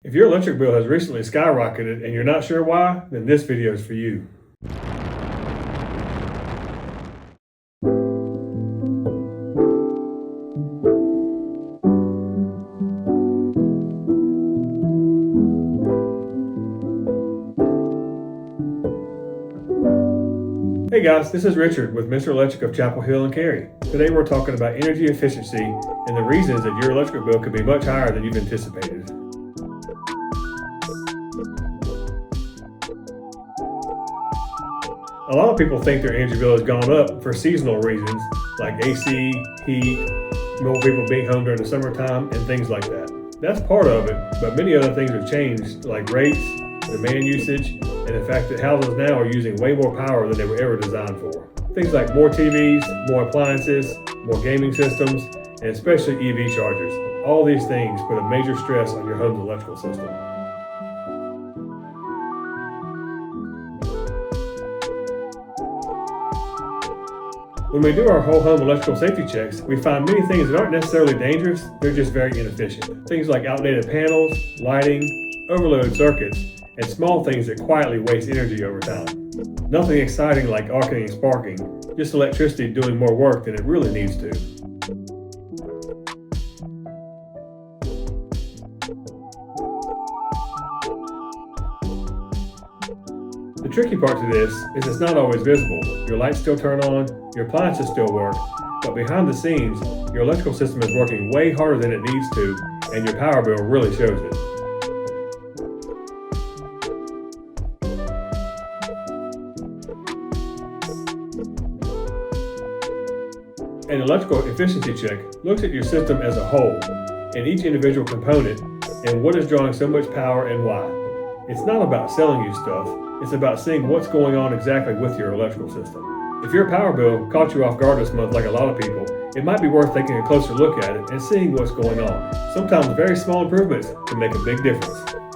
If your electric bill has recently skyrocketed and you're not sure why, then this video is for you. Hey guys, this is Richard with Mr. Electric of Chapel Hill and Cary. Today we're talking about energy efficiency and the reasons that your electric bill could be much higher than you've anticipated. A lot of people think their energy bill has gone up for seasonal reasons like AC, heat, more people being home during the summertime, and things like that. That's part of it, but many other things have changed like rates, demand usage, and the fact that houses now are using way more power than they were ever designed for. Things like more TVs, more appliances, more gaming systems, and especially EV chargers. All these things put a major stress on your home's electrical system. When we do our whole home electrical safety checks, we find many things that aren't necessarily dangerous, they're just very inefficient. Things like outdated panels, lighting, overloaded circuits, and small things that quietly waste energy over time. Nothing exciting like arcing and sparking, just electricity doing more work than it really needs to. The tricky part to this is it's not always visible. Your lights still turn on, your appliances still work, but behind the scenes, your electrical system is working way harder than it needs to, and your power bill really shows it. An electrical efficiency check looks at your system as a whole, and each individual component, and what is drawing so much power and why. It's not about selling you stuff, it's about seeing what's going on exactly with your electrical system. If your power bill caught you off guard this month like a lot of people, it might be worth taking a closer look at it and seeing what's going on. Sometimes very small improvements can make a big difference.